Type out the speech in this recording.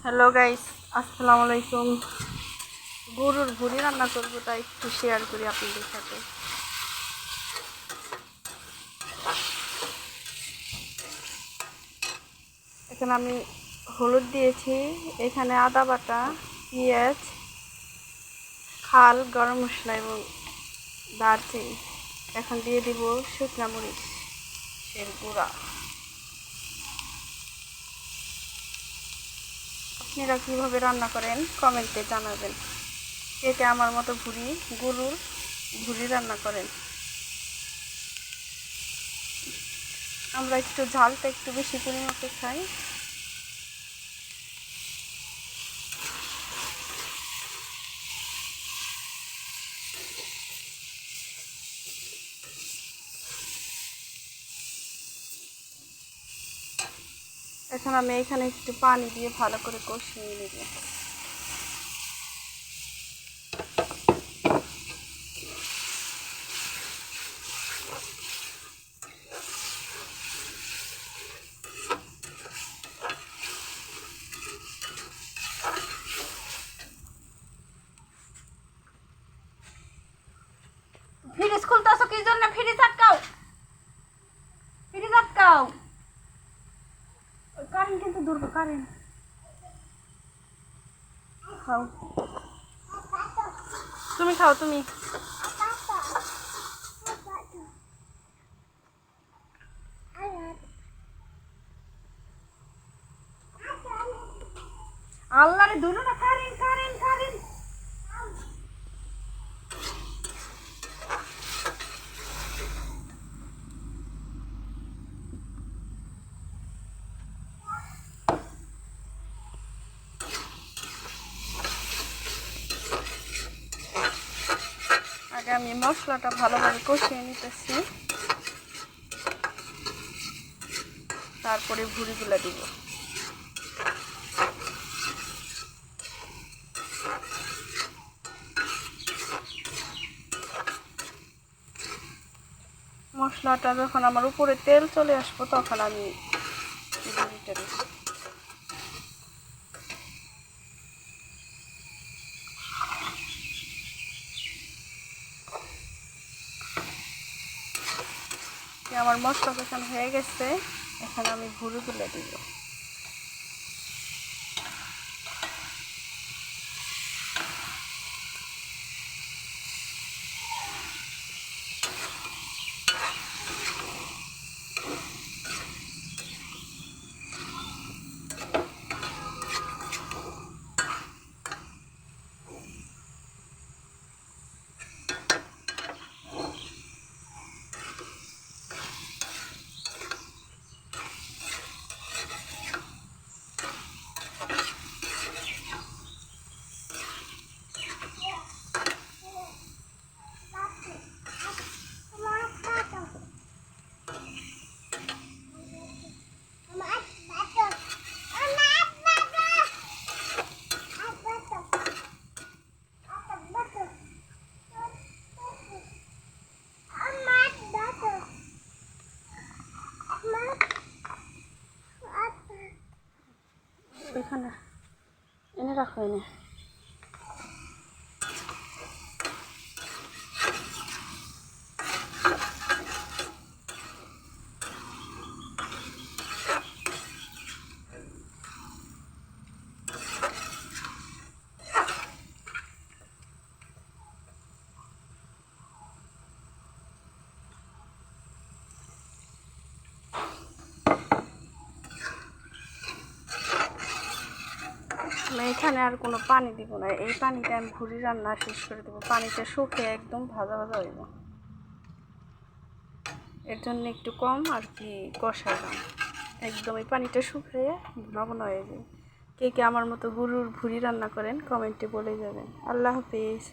Hello guys, আসসালামু আলাইকুম। গরুর ভুড়ি রান্না করবো, তাই একটু শেয়ার করি আপনাদের সাথে। এখানে আমি হলুদ দিয়েছি, এখানে আদা বাটা, পেঁয়াজ, খাল, গরম মশলা এবং দারচিনি। এখন দিয়ে দিব শুকনা মরিচ এর গুঁড়া। আপনারা কীভাবে রান্না করেন কমেন্টে জানাবেন। কে কে আমার মতো গরুর ভুড়ি রান্না করেন। আমরা একটু ঝালটা একটু বেশি পরিমাপে খাই। এখন আমি এখানে একটু পানি দিয়ে ভালো করে কষিয়ে নেব। ফ্রিজ খুলতেছো কি জন্য? ফ্রিজ আটকাও, ফ্রিজ আটকাও। কারেন্ট কিন্তু ধরবো, কারেন্ট। খাও, তুমি খাও, তুমি। আল্লাহরে ধরো না, কারেন্ট কারেন্ট কারেন্ট। আগে আমি মশলাটা ভালোভাবে কষিয়ে নিতেছি, তারপরে ভুড়িগুলো দিব। মশলাটা যখন আমার উপরে তেল চলে আসবো, তখন আমি ভুড়িটা দিব। আমার মশলা যখন হয়ে গেছে, এখন আমি ভুড়িগুলো দিব। এখানে এনে রাখো, এনে। আমি এখানে আর কোনো পানি দিব না, এই পানিটা আমি ভুড়ি রান্না শেষ করে দেবো। পানিটা শুকিয়ে একদম ভাজা ভাজা হইব, এর জন্য একটু কম আর কি কষাইলাম। একদম এই পানিটা শুকিয়ে লবণ হয়ে যায়। কে কে আমার মতো গরুর ভুড়ি রান্না করেন কমেন্টে বলে যাবেন। আল্লাহ হাফিজ।